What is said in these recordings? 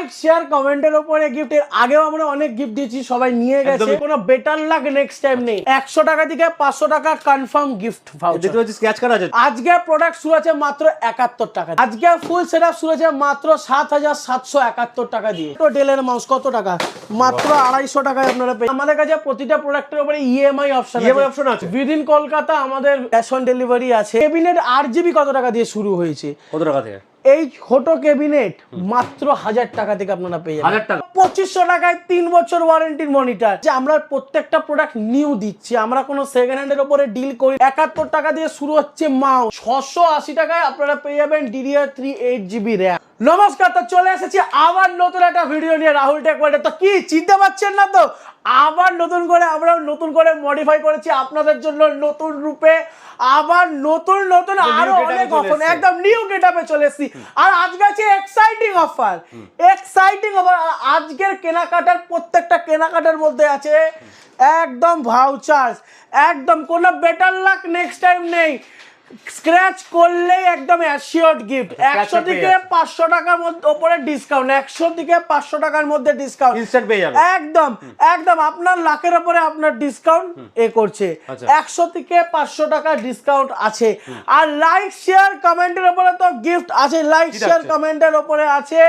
Like share কমেন্টের উপরে gift. এর আগেও আমরা অনেক গিফট দিয়েছি, সবাই নিয়ে গেছে, কোনো বেটার লাক নেক্সট টাইম নেই। 100 টাকা থেকে 500 টাকা confirm gift voucher. Scratch card আছে। আজকে প্রোডাক্ট শুরু আছে মাত্র 71 টাকা। আজকে ফুল সেটআপ শুরু আছে মাত্র 7771 টাকা দিয়ে। তো ডেলের মাউস কত টাকা? মাত্র 250 টাকায় আপনারা পেয়ে। আমাদের কাছে প্রতিটা প্রোডাক্টের উপরে ইএমআই অপশন আছে। উইদিন কলকাতা আমাদের ক্যাশ অন ডেলিভারি আছে। ক্যাবিনেট 8GB কত টাকা দিয়ে শুরু হয়েছে? কত টাকা থেকে? এই ছোট ক্যাবিনেট মাত্র 1000 টাকা থেকে আপনারা পেয়ে যাবেন। 1000 টাকা 2500 টাকায় 3 বছর ওয়ারেন্টির মনিটর। যে আমরা প্রত্যেকটা প্রোডাক্ট নিউ দিচ্ছি, আমরা কোনো সেকেন্ড হ্যান্ডের উপরে ডিল করি। 71 টাকা দিয়ে শুরু হচ্ছে মাউস। 680 টাকায় আপনারা পেয়ে যাবেন DDR3 8GB RAM। নমস্কার, তো চলে এসেছি আবার নতুন একটা ভিডিও নিয়ে রাহুল টেক ওয়ার্ল্ডে। তো কি চিনতে পারছেন না তো? আবার নতুন করে মডিফাই করেছি আপনাদের জন্য নতুন রূপে। আবার নতুন আরো অনেক অফার, একদম নিউ গেটআপে চলে এসেছি। আর আজকে আছে এক্সাইটিং অফার। আজকের কেনাকাটার প্রত্যেকটা কেনাকাটার মধ্যে আছে একদম ভাউচার্স, একদম কোনো বেটার লাক নেক্সট টাইম নেই। স্ক্র্যাচ করলেই একদম অ্যাসিওরড গিফট। 100 থেকে 500 টাকার মধ্যে উপরে ডিসকাউন্ট, 100 থেকে 500 টাকার মধ্যে ডিসকাউন্ট ইনস্ট্যান্ট পেয়ে যাবেন। একদম আপনার লাখের উপরে আপনার ডিসকাউন্ট করছে। 100 থেকে 500 টাকা ডিসকাউন্ট আছে। আর লাইক শেয়ার কমেন্টের উপরে তো গিফট আছে। লাইক শেয়ার কমেন্টের উপরে আছে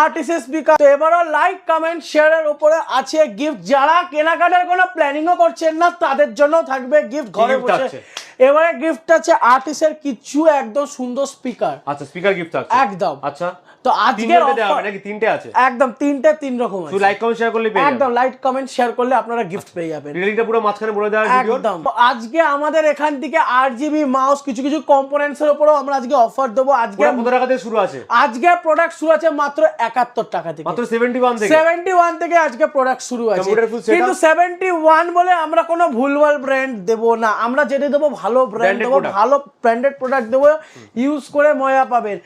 আর্টিস্ট স্পিকার। তো এবারও লাইক কমেন্ট শেয়ারের উপরে আছে গিফট। যারা কেনাকাটার কোনো প্ল্যানিংও করছেন না তাদের জন্য থাকবে গিফট ঘরে বসে। এবারে গিফট আছে আর্টিস্টের কিছু একদম সুন্দর স্পিকার। আচ্ছা, স্পিকার গিফট আছে একদম। আচ্ছা, তো আজকের অফার নাকি তিনটে আছে? একদম তিন রকম আছে। লাইক কমেন্ট শেয়ার করলে পেয়ে যাবেন। একদম লাইক কমেন্ট শেয়ার করলে আপনারা গিফট পেয়ে যাবেন। রিলিংটা পুরো মাঝখানে বলে দেওয়া ভিডিও। একদম। আজকে আমাদের এখান থেকে 8GB মাউস কিছু কম্পোনেন্টস এর উপরও আমরা আজকে অফার দেব। আজকে কত টাকা থেকে শুরু আছে? আজকে প্রোডাক্ট শুরু আছে মাত্র 71 টাকা থেকে। মাত্র 71 থেকে আজকে প্রোডাক্ট শুরু আছে। কিন্তু 71 বলে আমরা কোনো ভুলভাল ব্র্যান্ড দেব না। আমরা যেটা দেব ভালো ব্র্যান্ড দেব, ভালো ব্র্যান্ডেড প্রোডাক্ট দেব, ইউজ করে মজা পাবেন।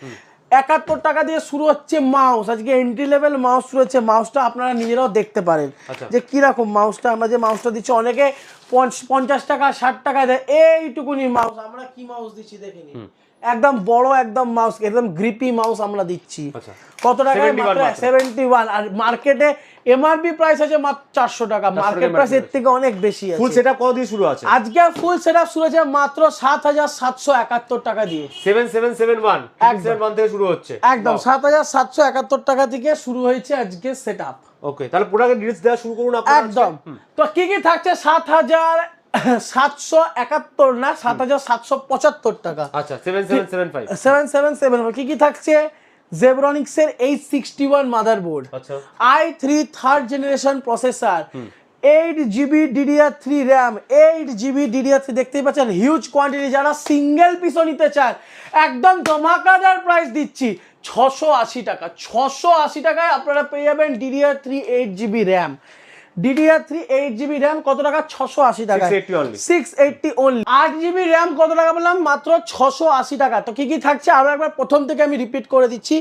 71 টাকা দিয়ে শুরু হচ্ছে মাউস। আজকে এন্ট্রি লেভেল মাউস শুরু হচ্ছে। মাউসটা আপনারা নিজেরাও দেখতে পারেন যে কিরকম মাউসটা। আমরা যে মাউসটা দিচ্ছি, অনেকে 50 টাকা 60 টাকা দেয় এইটুকুনি মাউস। আমরা কি মাউস দিচ্ছি দেখে নিন। একদম বড় একদম মাউস, একদম গ্রিপি মাউস আমরা দিচ্ছি। কত টাকায়? মাত্র 71। আর মার্কেটে এমআরপি প্রাইস আছে মাত্র 400 টাকা। মার্কেট প্রাইস এর থেকে অনেক বেশি আছে। ফুল সেটআপ কত দিয়ে শুরু আছে? আজকে ফুল সেটআপ শুরু আছে মাত্র 7771 টাকা দিয়ে। 7771 থেকে শুরু হচ্ছে। একদম 7771 টাকা থেকে শুরু হয়েছে আজকে সেটআপ। ওকে, তাহলে প্রোডাক্টের ডিটেইলস দেওয়া শুরু করুন আপনারা। একদম। তো কি থাকছে? 7771 না, 7775 টাকা। আচ্ছা, 7775 7775 কি থাকছে? Zebronics এর 861 মাদারবোর্ড, আচ্ছা, i3 third generation processor, 8GB DDR3 RAM, 8GB DDR3 দেখতেই পাচ্ছেন, হিউজ কোয়ান্টিটি। যারা সিঙ্গেল পিসও নিতে চান একদম ধমাকাদার প্রাইস দিচ্ছি 680 টাকা। 680 টাকায় আপনারা পেয়ে যাবেন DDR3 8GB RAM। DDR3 8GB RAM কত টাকা? 680 টাকা। 680 only। 8GB RAM কত টাকা বললাম? মাত্র 680 টাকা। তো কি থাকছে আরো একবার প্রথম থেকে আমি রিপিট করে দিচ্ছি।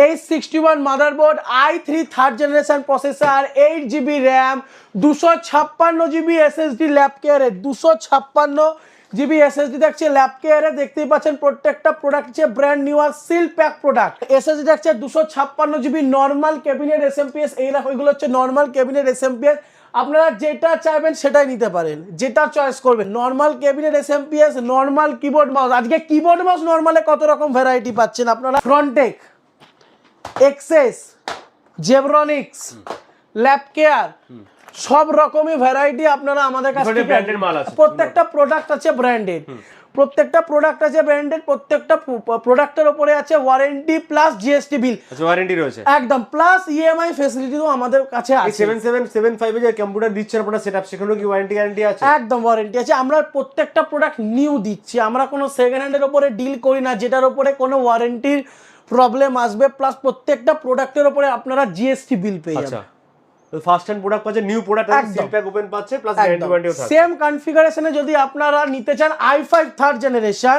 861 motherboard, i3 third generation processor, 8GB RAM, 256GB SSD lab কেয়ারে, 256GB SSD থাকছে ল্যাব কেয়ারে। দেখতেই পাচ্ছেন প্রত্যেকটা প্রোডাক্ট হচ্ছে ব্র্যান্ড নিউ আর সিল প্যাক প্রোডাক্ট। SSD থাকছে 256GB নরমাল ক্যাবিনেট SMPS। এগুলো হচ্ছে নরমাল ক্যাবিনেট SMPS। আপনারা যেটা চাইবেন সেটাই নিতে পারেন, যেটা চয়েস করবেন। Normal cabinet SMPS, normal keyboard mouse. আজকে কিবোর্ড মাউস নরমালে কত রকম ভ্যারাইটি পাচ্ছেন আপনারা। Frontech, access, Zebronics, lab care, সব রকমই ভ্যারাইটি আপনারা আমাদের কাছে ব্র্যান্ডেড মাল আছে। প্রত্যেকটা প্রোডাক্ট আছে ব্র্যান্ডেড। প্রত্যেকটা প্রোডাক্টের উপরে আছে ওয়ারেন্টি প্লাস জিএসটি বিল। আচ্ছা, ওয়ারেন্টি রয়েছে একদম, প্লাস ইএমআই ফ্যাসিলিটিও আমাদের কাছে আছে। 7775 যে কম্পিউটার দিচ্ছেন আপনারা সেটআপ, সেখানেও কি ওয়ারেন্টি গ্যারান্টি আছে? একদম ওয়ারেন্টি আছে। আমরা প্রত্যেকটা প্রোডাক্ট নিউ দিচ্ছি। আমরা কোনো সেকেন্ড হ্যান্ডের উপরে ডিল করি না যেটার উপরে কোনো ওয়ারেন্টির প্রবলেম আসবে। প্লাস প্রত্যেকটা প্রোডাক্টের উপরে আপনারা জিএসটি বিল পেয়ে যাবেন। ফার্স্ট হ্যান্ড প্রোডাক্ট পাচ্ছে, new product seal pack open পাচ্ছে, প্লাস গ্যারান্টি ওয়ারেন্টিও থাকছে। সেম কনফিগারেশনে যদি আপনারা নিতে চান i5 থার্ড জেনারেশন,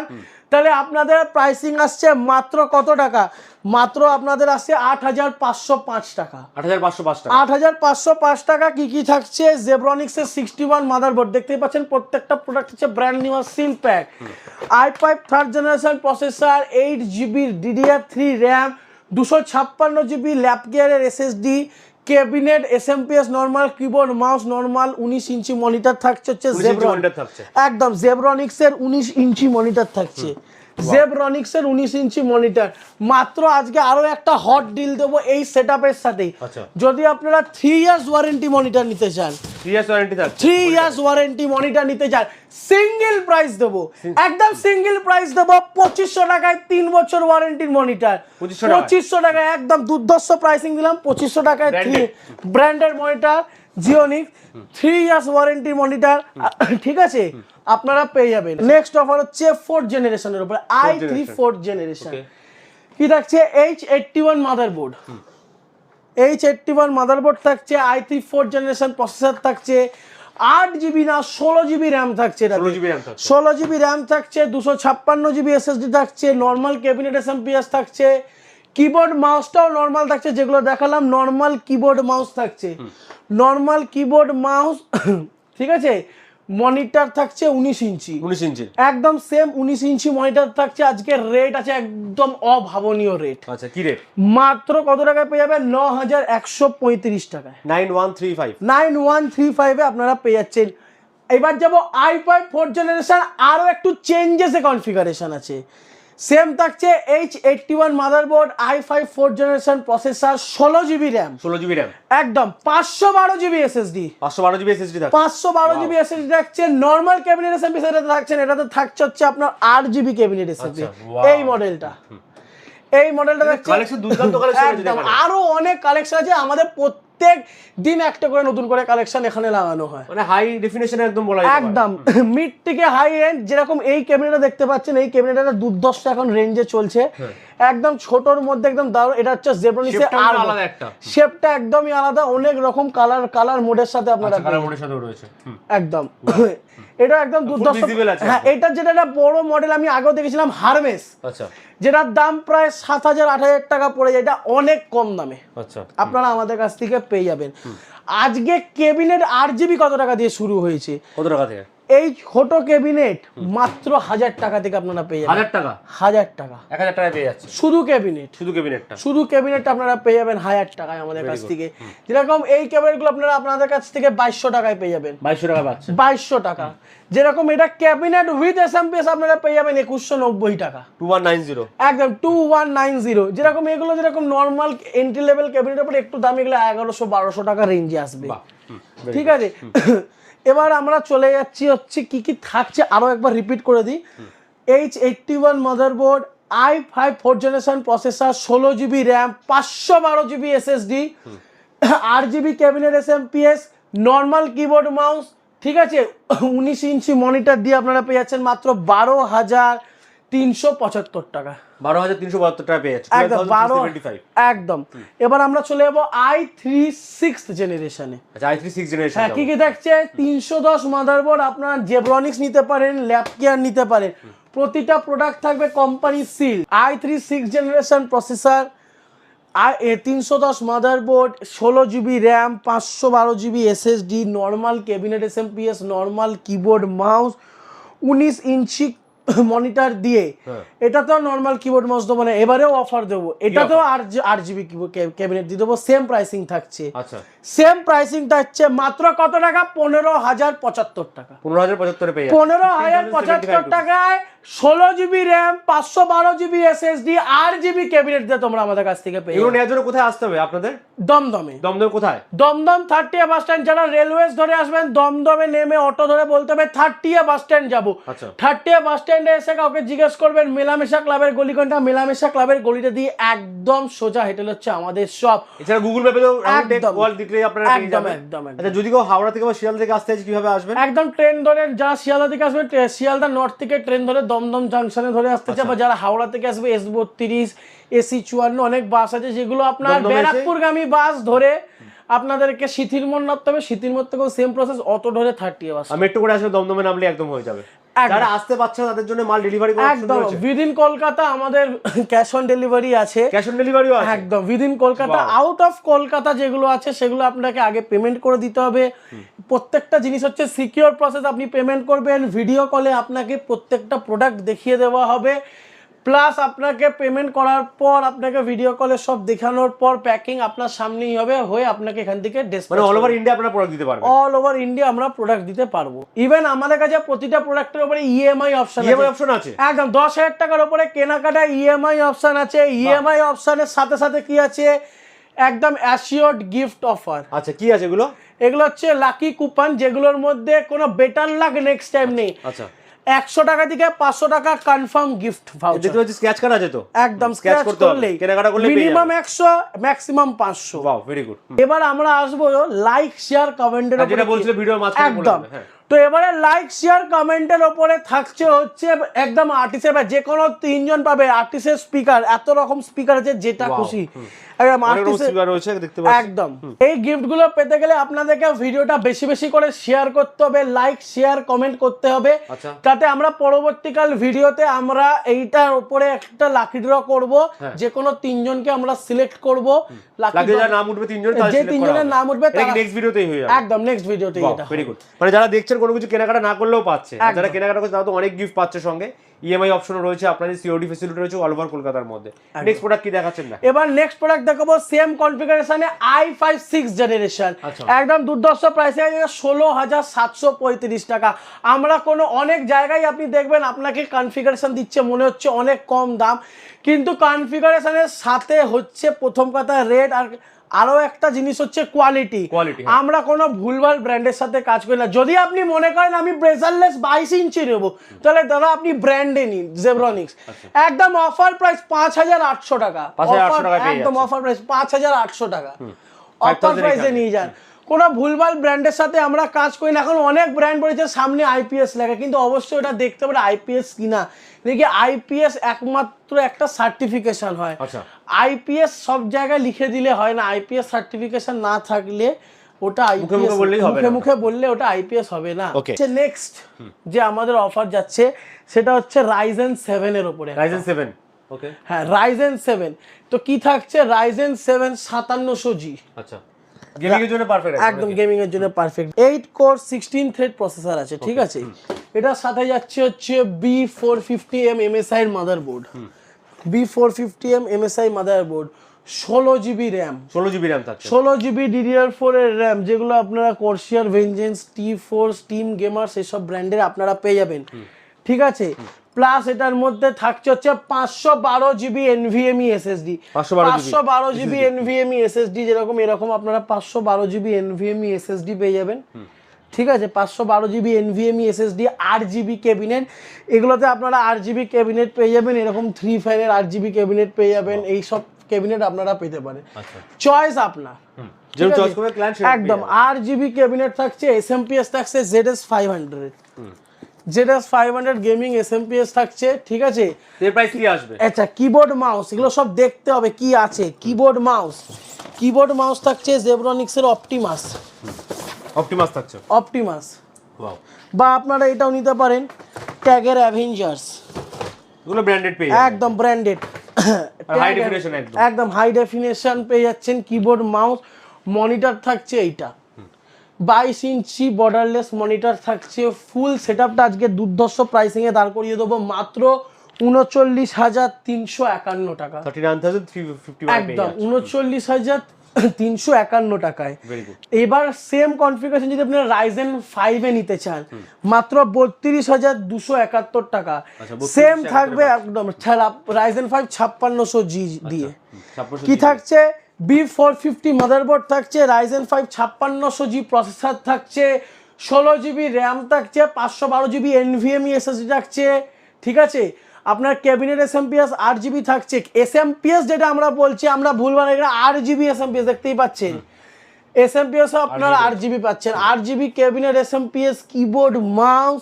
তাহলে আপনাদের প্রাইসিং আসছে মাত্র কত টাকা? মাত্র আপনাদের আসছে 8505 টাকা। 8505 টাকা। কি থাকছে? Zebronics এর 61 মাদারবোর্ড। দেখতেই পাচ্ছেন প্রত্যেকটা প্রোডাক্ট হচ্ছে ব্র্যান্ড নিউ আর seal pack. i5 third generation processor, 8GB DDR3 RAM, 256 GB ল্যাপ গিয়ারের SSD, cabinet, SMPS normal, keyboard, mouse normal, 19 inch monitor থাকছে, হচ্ছে একদম জেব্রনিক্সের 19 ইঞ্চি মনিটর থাকছে, জেব্রনিক্সের 19 ইঞ্চি মনিটর। মাত্র আজকে আরো একটা হট ডিল দেবো এই সেটআপের সাথেই। যদি আপনারা 3 ইয়ার্স ওয়ারেন্টি মনিটর নিতে চান, 3 ইয়ার্স ওয়ারেন্টি মনিটর নিতে চান, সিঙ্গেল প্রাইস দেবো, একদম সিঙ্গেল প্রাইস দেবো 2500 টাকায় 3 বছর ওয়ারেন্টির মনিটর। 2500 টাকায় একদম দুর্ধর্ষ প্রাইসিং দিলাম। 2500 টাকায় ব্র্যান্ডের মনিটর জিওনিক্স 3 ইয়ার্স ওয়ারেন্টির মনিটর, ঠিক আছে, আপনারা পেয়ে যাবেন। নেক্সট অফার হচ্ছে 4th জেনারেশনের উপরে i3 4th জেনারেশন। কি থাকছে? H81 মাদারবোর্ড, H81 মাদারবোর্ড থাকছে, i3 4th জেনারেশন প্রসেসর থাকছে, 8 জিবি না 16 জিবি র্যাম থাকছে, 16 জিবি র্যাম থাকছে, 256 জিবি এসএসডি থাকছে, নর্মাল ক্যাবিনেট এসএমপিএস থাকছে, কিবোর্ড মাউসটাও নর্মাল থাকছে, যেগুলো দেখালাম নর্মাল কিবোর্ড মাউস থাকছে, নর্মাল কিবোর্ড মাউস, ঠিক আছে। মনিটর থাকছে 19 ইঞ্চি, একদম সেম 19 ইঞ্চি মনিটর থাকছে। আজকে রেট আছে একদম অভাবনীয় রেট। আচ্ছা, কি রেট? মাত্র কত টাকায় পেয়ে যাবেন? 9135 টাকায়, 9135 এ আপনারা পেয়ে যাচ্ছেন। এবার যাবো i5 4th জেনারেশন, আরো একটু চেঞ্জেস এ কনফিগারেশন আছে। সেম থাকছে H81 motherboard, i5 4th generation processor, 16 GB RAM, একদম 512 জিবি এসএসডি, 512 জিবি এসএসডি থাকছে। নরমাল ক্যাবিনেট এসএমপি সেটাতে থাকছে, এটাতে থাকছে হচ্ছে আপনার 8 জিবি ক্যাবিনেট এসএমপি। এই মডেলটা থাকছে কালেকশন, দুর্দান্ত কালেকশন আছে। আরো অনেক কালেকশন আছে, আমাদের প্রত্যেক দিন একটা করে নতুন করে কালেকশন এখানে লাগানো হয়, মানে হাই ডেফিনিশন একদম বলা যায়, একদম মিড থেকে হাই এন্ড। যেরকম এই ক্যাবিনেটটা দেখতে পাচ্ছেন, এই ক্যাবিনেটটা দুর্ধর্ষ এখন রেঞ্জে চলছে, একদম ছোটর মধ্যে একদম দারুণ। এটা হচ্ছে জেব্রনিক্সের আর আলাদা একটা শেপটা, একদমই আলাদা, অনেক রকম কালার মোডের সাথে আপনারা রয়েছে, একদম এটা একদম দুর্ধর্ষ। হ্যাঁ, এটা যেটা একটা বড় মডেল আমি আগেও দেখেছিলাম হারমেস, আচ্ছা, যেটার দাম প্রায় 7000-8000 টাকা পড়ে যায়, এটা অনেক কম দামে আপনারা আমাদের কাছ থেকে পেয়ে যাবেন। আজকে ক্যাবিনেট 8 জিবি কত টাকা দিয়ে শুরু হয়েছে? কত টাকা থেকে? এই ছোট ক্যাবিনেট মাত্র 1000 টাকা থেকে আপনারা পেয়ে যাবেন। 1000 টাকা 1000 টাকায় পেয়ে যাচ্ছে শুধু ক্যাবিনেটটা আপনারা পেয়ে যাবেন 1000 টাকায় আমাদের কাছ থেকে। যেরকম এই ক্যাবিনেটগুলো আপনারা আপনাদের কাছ থেকে 2200 টাকায় পেয়ে যাবেন, 2200 টাকা। যেরকম এটা ক্যাবিনেট উইথ এসএমপিএস আপনারা পেয়ে যাবেন 2190 টাকা, 2190, একদম 2190। যেরকম এগুলো যেরকম নরমাল এন্ট্রি লেভেল ক্যাবিনেটের উপর একটু দাম, এগুলো 1100-1200 টাকা রেঞ্জে আসবে, ঠিক আছে। এবার আমরা চলে যাচ্ছি হচ্ছে কি কি থাকছে, আরো একবার রিপিট করে দিই। H81 motherboard, i5 4th generation processor, 16 GB RAM, 512 GB SSD, 8 GB cabinet SMPS, normal keyboard mouse, ঠিক আছে। 19 ইঞ্চি মনিটর দিয়ে আপনারা পেয়ে যাচ্ছেন মাত্র 12,375 টাকা, 12,372 টাকা পেয়ে যাচ্ছে, একদম। এবার আমরা চলে যাবো i3 6th জেনারেশনে। আচ্ছা, i3 6th জেনারেশন কি কি থাকছে? 310 মাদারবোর্ড, আপনারা জেব্রনিক্স নিতে পারেন, ল্যাপ কেয়ার নিতে পারেন, প্রতিটা প্রোডাক্ট থাকবে company seal. i3 6th generation processor, 310 motherboard, 16 GB RAM, 512 GB SSD, normal cabinet SMPS, normal keyboard mouse, 19 inch monitor দিয়ে। এটা তো নর্মাল কিবোর্ড মাউস দেবো না, এবারেও অফার দেবো, এটাতেও 8 জিবি ক্যাবিনেট দিয়ে দেবো। সেম প্রাইসিং থাকছে, সেম প্রাইসিং থাকছে মাত্র কত টাকা? 15,075 টাকা, 15,075 টাকায় 16 GB RAM, 512 GB SSD, 8 GB cabinet দিয়ে তোমরা আমাদের কাছ থেকে পেয়ে। এগুলো নেওয়ার জন্য কোথায় আসতে হবে আপনাদের? দমদমে। কোথায়? Dum Dum 30 bus stand. যারা রেলওয়েজ ধরে আসবেন, দমদমে নেমে অটো ধরে বলতে হবে 30 বাস স্ট্যান্ড যাবো। 30 বাস স্ট্যান্ডে এসে কাউকে জিজ্ঞেস করবেন মেলামেশা ক্লাবের গলি কোনটা, মেলামেশা ক্লাবের গলিটা দিয়ে একদম সোজা হেঁটে হচ্ছে আমাদের শপ। এছাড়া গুগল ম্যাপে দেখলেই আপনারা পেয়ে যাবেন। আচ্ছা, যদি কেউ হাওড়া থেকে বা শিয়ালদা থেকে আসতে চায় কিভাবে আসবেন? একদম ট্রেন ধরে, যারা শিয়ালদা থেকে আসবে শিয়ালদা নর্থ থেকে ট্রেন ধরে দমদম জাংশনে ধরে আসতে চায়, বা যারা হাওড়া থেকে আসবে S32, AC54 অনেক বাস আছে, যেগুলো আপনার ব্যারাকপুরগামী বাস ধরে আপনাদেরকে সিথিরমোড় নামতে হবে। সিথিরমোড় থেকেও সেম প্রসেস, অটো ধরে 30 বাস। মেট্রো করে আসলে দমদমে নামলে একদম হয়ে যাবে। যারা আসতে পারছে না তাদের জন্য মাল ডেলিভারি করার সুবিধা আছে। উইদিন কলকাতা আমাদের ক্যাশ অন ডেলিভারি আছে, একদম within Kolkata. Out of Kolkata যেগুলো আছে সেগুলো আপনাকে আগে পেমেন্ট করে দিতে হবে। প্রত্যেকটা জিনিস হচ্ছে সিকিউর প্রসেস, আপনি পেমেন্ট করবেন, ভিডিও কলে আপনাকে প্রত্যেকটা প্রোডাক্ট দেখিয়ে দেওয়া হবে। প্লাস আপনাকে পেমেন্ট করার পর আপনাকে ভিডিও কলে সব দেখানোর পর প্যাকিং আপনার সামনেই হবে, হয়ে আপনাকে এখান থেকে মানে অল ওভার ইন্ডিয়া আপনারা প্রোডাক্ট দিতে পারবেন। অল ওভার ইন্ডিয়া আমরা প্রোডাক্ট দিতে পারবো। ইভেন আমাদের কাছে প্রতিটা প্রোডাক্টের উপরে ইএমআই অপশন আছে, একদম 10,000 টাকার উপরে কেনাকাটা ইএমআই অপশন আছে। ইএমআই অপশনের সাথে সাথে কি আছে, একদম অ্যাসিওর্ড গিফট অফার। আচ্ছা, কি আছে এগুলো? এগুলো হচ্ছে লাকি কুপন, যেগুলোর মধ্যে কোনো বেটার লাক নেক্সট টাইম নেই। আচ্ছা, 100 টাকা থেকে 500 টাকা কনফার্ম গিফট ভাউচার। দেখতে পাচ্ছি স্ক্র্যাচ কার্ড আছে তো? একদম স্ক্র্যাচ করলেই, কেনাকাটা করলে minimum 100 maximum 500। Wow, very good. এবার আমরা আসবো লাইক শেয়ার কমেন্টের উপরে, যেটা বলছিলে ভিডিওর মাঝখানে একদম। তো এবারে লাইক শেয়ার কমেন্টের উপরে থাকছে হচ্ছে একদম আর্টিস্টের, যে কোনো 3 জন পাবে আর্টিস্টের স্পিকার, এত রকম স্পিকার আছে যেটা খুশি একদম। এই গিফট গুলো পেতে গেলে আপনাদেরকে ভিডিওটা বেশি বেশি করে শেয়ার করতে হবে, লাইক শেয়ার কমেন্ট করতে হবে, তাতে আমরা পরবর্তীকাল ভিডিওতে আমরা এইটার উপরে একটা লাকি ড্র করব, যে কোনো 3 জনকে আমরা সিলেক্ট করব। লাকি যার নাম উঠবে 3 জন, যে 3 জনের নাম উঠবে তারা নেক্সট ভিডিওতেই হয়ে যাবে। একদম নেক্সট ভিডিওতেই। এটা ভেরি গুড। মানে যারা দেখছেন কোনো কিছু কেনাকাটা না করলেও পাচ্ছে, যারা কেনাকাটা করছে তারা তো অনেক গিফট পাচ্ছে সঙ্গে। ইএমআই অপশনও রয়েছে, আপনাদের সিওডি ফ্যাসিলিটি রয়েছে অল ওভার কলকাতার মধ্যে। নেক্সট প্রোডাক্ট কি দেখাচ্ছেন না? এবার নেক্সট প্রোডাক্ট দেখাবো সেম কনফিগারেশনে i5 6 জেনারেশন, একদম দুর্ধর্ষ প্রাইসে 16,735 টাকা। আমরা কোনো অনেক জায়গায় আপনি দেখবেন আপনাকে কনফিগারেশন দিচ্ছে মনে হচ্ছে অনেক কম দাম, কিন্তু কনফিগারেশনের সাথে হচ্ছে প্রথম কথা রেট, আর আরো একটা জিনিস হচ্ছে কোয়ালিটি। আমরা কোনো ভুলভাল ব্র্যান্ডের সাথে কাজ করি না। যদি আপনি মনে করেন আমি ব্রেজারলেস 22 ইঞ্চি নেবো, তাহলে দাদা আপনি ব্র্যান্ডে নিন, জেব্রনিক্স। একদম অফার প্রাইস 5,800 টাকা, একদম অফার প্রাইস 5,800 টাকা, অফার প্রাইসে নিয়ে যান। কোনো ভুলভাল ব্র্যান্ডের সাথে আমরা কাজ করি না। এখন অনেক ব্র্যান্ড বলেছে সামনে আইপিএস লেখা, কিন্তু অবশ্যই ওটা দেখতে হবে আইপিএস কিনা। দেখি আইপিএস একমাত্র একটা সার্টিফিকেশন হয়, আইপিএস সব জায়গায় লিখে দিলে হয় না। আইপিএস সার্টিফিকেশন না থাকলে ওটা মুখে মুখে বললে ওটা আইপিএস হবে না। নেক্সট যে আমাদের অফার যাচ্ছে সেটা হচ্ছে Ryzen 7 এর উপরে। Ryzen 7, ওকে, হ্যাঁ Ryzen 7। তো কি থাকছে, Ryzen 7 5700G। আচ্ছা, গেমিং এর জন্য পারফেক্ট, একদম গেমিং এর জন্য পারফেক্ট। 8 কোর 16 থ্রেড প্রসেসর আছে, ঠিক আছে। এটার সাথে যাচ্ছে হচ্ছে B450M MSI এর motherboard, B450M MSI motherboard, 16GB RAM, 16GB RAM থাকছে, 16GB DDR4 এর RAM, যেগুলো আপনারা Corsair, Vengeance, T4, Steam Gamer এসব ব্র্যান্ডের আপনারা পেয়ে যাবেন, ঠিক আছে। প্লাস এটার মধ্যে থাকছে হচ্ছে 512GB NVMe SSD, 512GB NVMe SSD, যেরকম এরকম আপনারা 512GB NVMe SSD পেয়ে যাবেন, ঠিক আছে। 512GB NVMe SSD, 8GB cabinet, এগুলোতে আপনারা 8GB ক্যাবিনেট পেয়ে যাবেন, এরকম 3 ফ্যানের 8GB ক্যাবিনেট পেয়ে যাবেন, এই সব ক্যাবিনেট আপনারা পেতে পারেন, চয়েস আপনার, একদম। 8GB ক্যাবিনেট থাকছে, SMPS থাকছে ZS500, ZS500 গেমিং SMPS থাকছে, ঠিক আছে। এর প্রাইস কি আসবে? আচ্ছা, কিবোর্ড মাউস এগুলো সব দেখতে হবে কি আছে। কিবোর্ড মাউস থাকছে জেব্রনিক্স এর অপটিমাস থাকছে, অপটিমাস, বা আপনারা এটাও নিতে পারেন ট্যাগের অ্যাভেঞ্জার্স, এগুলো ব্র্যান্ডেড পেয়ে একদম ব্র্যান্ডেড, হাই ডেফিনিশন, একদম হাই ডেফিনিশন পেয়ে যাচ্ছেন। কিবোর্ড মাউস, মনিটর থাকছে এইটা 22 ইঞ্চি বর্ডারলেস মনিটর থাকছে। ফুল সেটআপটা আজকে দুর্ধর্ষ প্রাইসিং এ দাঁড় করিয়ে দেবো মাত্র 39,351 টাকা, 39,350, একদম 39,351 টাকায়। এবার সেম কনফিগারেশন যদি আপনি Ryzen 5 এ নিতে চান, মাত্র 32,271 টাকা, সেম থাকবে একদম Ryzen 5 5600G দিয়ে। কি থাকছে, B450 মাদারবোর্ড থাকছে, Ryzen 5 5600G প্রসেসর থাকছে, 16GB RAM থাকছে, 512GB NVMe SSD থাকছে, ঠিক আছে। আপনার ক্যাবিনেট SMPS 8GB থাকছে। SMPS যেটা আমরা বলছি, আমরা ভুলবার, এটা 8GB SMPS দেখতেই পাচ্ছেন, SMPS আপনারা 8GB পাচ্ছেন, 8GB cabinet SMPS, keyboard mouse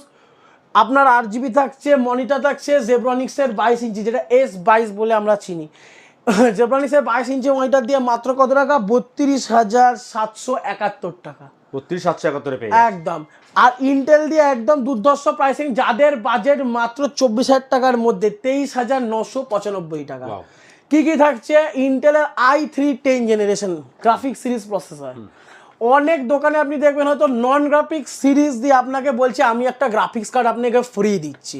আপনার 8GB থাকছে, মনিটর থাকছে জেব্রনিক্স এর 22 ইঞ্চি, যেটা S22 বলে আমরা চিনি। জেব্রনিক্স এর 22 ইঞ্চি মনিটর দিয়ে মাত্র কত টাকা, 32,771 টাকা, 32,771 পেয়ে একদম। আর ইন্টেল দিয়ে একদম দুর্ধর্ষ প্রাইসিং, যাদের বাজেট মাত্র 24,000 টাকার মধ্যে 23,995 টাকা। কি কি থাকছে, ইন্টেলের i3 10 generation graphic series processor. অনেক দোকানে আপনি দেখবেন হয়তো নন গ্রাফিক্স সিরিজ দিয়ে আপনাকে বলছে আমি একটা গ্রাফিক্স কার্ড আপনাকে ফ্রি দিচ্ছি,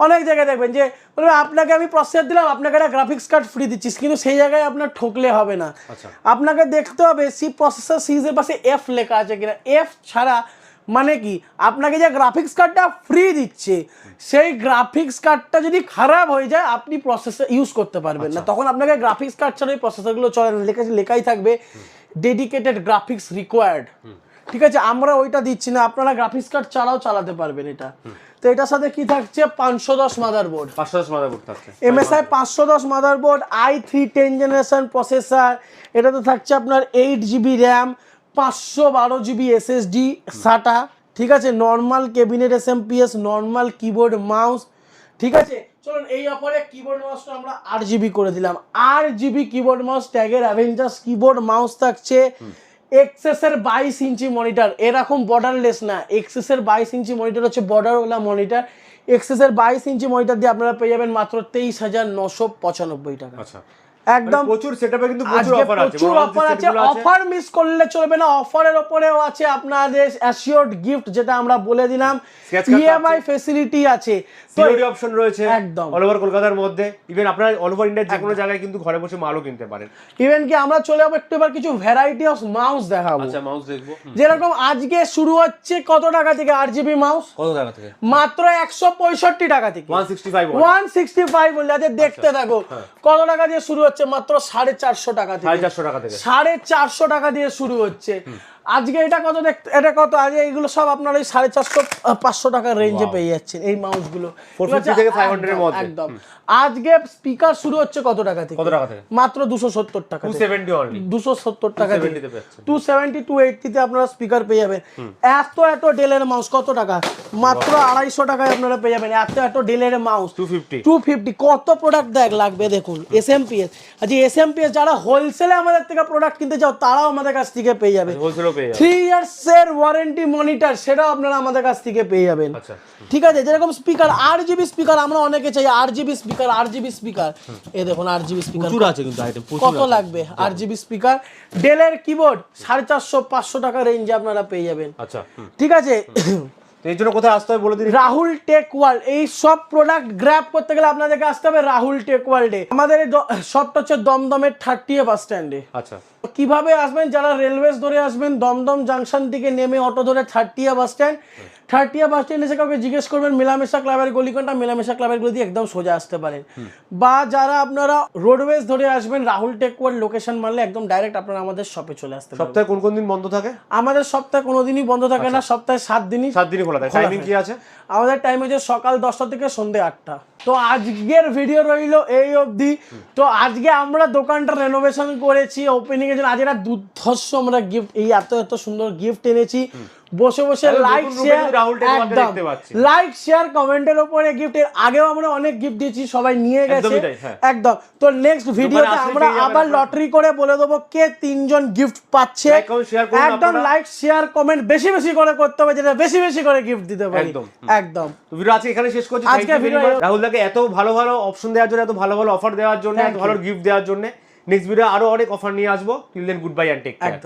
অনেক জায়গায় দেখবেন যে বলবে আপনাকে আমি প্রসেসর দিলাম, আপনাকে একটা গ্রাফিক্স কার্ড ফ্রি দিচ্ছিস, কিন্তু সেই জায়গায় আপনার ঠকলে হবে না। আচ্ছা। আপনাকে দেখতে হবে সি প্রসেসর সিরিজের পাশে এফ লেখা আছে কিনা। এফ ছাড়া মানে কি, আপনাকে যে গ্রাফিক্স কার্ডটা ফ্রি দিচ্ছে সেই গ্রাফিক্স কার্ডটা যদি খারাপ হয়ে যায় আপনি প্রসেসর ইউজ করতে পারবেন না, তখন আপনাকে গ্রাফিক্স কার্ড ছাড়া এই প্রসেসরগুলো চলে না। লেখাই থাকবে ডেডিকেটেড গ্রাফিক্স রিকোয়ার্ড, ঠিক আছে, আমরা ওইটা দিচ্ছি না, আপনারা গ্রাফিক্স কার্ড ছাড়াও চালাতে পারবেন এটা। তো এটার সাথে কি থাকছে, 510 মাদারবোর্ড, 510 মাদারবোর্ড থাকছে, MSI 510 motherboard, i3 10 generation processor, এটাতে থাকছে আপনার 8GB RAM, 512GB SSD SATA, ঠিক আছে, normal cabinet SMPS, normal keyboard mouse, ঠিক আছে। চলুন এই অফারে কিবোর্ড মাউসটা আমরা 8GB করে দিলাম, 8GB কিবোর্ড মাউস, ট্যাগের অ্যাভেঞ্জার্স কিবোর্ড মাউস থাকছে। এক্সেসের 22 ইঞ্চি মনিটর, এরকম বর্ডারলেস না, এক্সেসের 22 ইঞ্চি মনিটর হচ্ছে বর্ডারওয়ালা মনিটর। এক্সেসের 22 ইঞ্চি মনিটর দিয়ে আপনারা পেয়ে যাবেন মাত্র 23,995 টাকা। আচ্ছা, একদম প্রচুর সেটআপে কিন্তু প্রচুর অফার আছে, প্রচুর অফার আছে, অফার মিস করলে চলবে না। অফারের উপরেও আছে আপনাদের অ্যাসিওরড গিফট, যেটা আমরা বলে দিলাম, ইএমআই ফ্যাসিলিটি আছে, সিওডি অপশন রয়েছে একদম অল ওভার কলকাতার মধ্যে, ইভেন আপনারা অল ওভার ইন্ডিয়ার যে কোনো জায়গায় কিন্তু ঘরে বসে মালও কিনতে পারেন। ইভেন কি আমরা চলে যাবো একটু এবার কিছু ভ্যারাইটি অফ মাউস দেখাবো। আচ্ছা, মাউস দেখবো, যেরকম আজকে শুরু হচ্ছে কত টাকা থেকে 8GB মাউস, কত টাকা থেকে? মাত্র 165 টাকা থেকে, 165 বলে যাদের দেখতে থাকো। কত টাকা দিয়ে শুরু হচ্ছে, মাত্র 450 টাকা থেকে, 450 টাকা থেকে, 450 টাকা দিয়ে শুরু হচ্ছে আজকে। এটা কত দেখতে, এটা কত আজকে, এইগুলো সব আপনার ওই 450-500 টাকার রেঞ্জে পেয়ে যাচ্ছেন এই মাউসগুলো, 450 থেকে 500 এর মধ্যে একদম। আজকে স্পিকার শুরু হচ্ছে কত টাকা থেকে, কত টাকা থেকে? মাত্র 270 টাকা, 270 অনলি, 270 টাকা থেকে, 270 280 তে আপনারা স্পিকার পেয়ে যাবেন। এত ডেলের মাউস কত টাকা, মাত্র 250 টাকায় আপনারা পেয়ে যাবেন এত ডেলের মাউস, 250। কত প্রোডাক্ট লাগবে দেখুন, SMPS। আজকে SMPS যারা হোলসেলে আমাদের থেকে প্রোডাক্ট কিনতে চাও তারাও আমাদের কাছ থেকে পেয়ে যাবে। 3 ইয়ার্স এর ওয়ারেন্টি মনিটর, সেটাও আপনারা আমাদের কাছ থেকে পেয়ে যাবেন। আচ্ছা, ঠিক আছে, যেরকম স্পিকার 8GB স্পিকার, আমরা অনেকে চাই 8GB স্পিকার, এই দেখুন 8GB স্পিকার প্রচুর আছে কিন্তু আইটেম, কত লাগবে, 8GB স্পিকার। ডেলের কিবোর্ড 450-500 টাকা রেঞ্জে আপনারা পেয়ে যাবেন। আচ্ছা, ঠিক আছে, এর জন্য কোথায় আসতে হবে বলে দিন। রাহুল টেক ওয়ার্ল্ড, এই সব প্রোডাক্ট গ্র্যাব করতে গেলে আপনাদেরকে আসতে হবে রাহুল টেক ওয়ার্ল্ডে। আমাদের এই শপটা হচ্ছে দমদমের 30 বাস স্ট্যান্ডে। আচ্ছা, কিভাবে আসবেন, যারা রেলওয়েজ ধরে আসবেন দমদম জাংশন থেকে নেমে অটো ধরে 30 বাস স্ট্যান্ড, 30 বাস স্ট্যান্ড এসে কাউকে জিজ্ঞেস করবেন মিলামেশা ক্লাবের গলিকোনটা, মিলামেশা ক্লাবের গলি দিয়ে একদম সোজা আসতে পারেন। বা যারা আপনারা রোডওয়েজ ধরে আসবেন রাহুল টেক ওয়ার্ল্ড লোকেশন মারলে একদম ডাইরেক্ট আপনারা আমাদের শপে চলে আসতে পারেন। সপ্তাহে কোন কোন দিন বন্ধ থাকে? আমাদের সপ্তাহে কোনোদিনই বন্ধ থাকে না, সপ্তাহে 7 দিনই খোলা থাকে। টাইমিং কি আছে? আমাদের টাইম হচ্ছে সকাল 10টা থেকে সন্ধ্যে 8টা। তো আজকের ভিডিও রইলো এই অবধি। তো আজকে আমরা দোকানটা রেনোভেশন করেছি ওপেনিং এর জন্য। আজ একটা দুর্ধর্ষ আমরা গিফট, এই এত সুন্দর গিফট এনেছি। বসে লাইক শেয়ার কমেন্টের উপরে গিফট, এর আগেও আমরা অনেক গিফট দিয়েছি, সবাই নিয়ে গেছে একদম। তো নেক্সট ভিডিওতে আমরা আবার লটারি করে বলে দেবো কে 3 জন গিফট পাচ্ছে। একদম লাইক শেয়ার কমেন্ট বেশি করে করতে হবে, যেটা বেশি করে গিফট দিতে পারি একদম। তো ভিডিও আজকে এখানে শেষ করছি। আজকে রাহুল দাকে এত ভালো অপশন দেওয়ার জন্য, এত ভালো অফার দেওয়ার জন্য, এত ভালো গিফট দেওয়ার জন্য। নেক্সট ভিডিও আরো অনেক অফার নিয়ে আসবো। Till then goodbye and take care.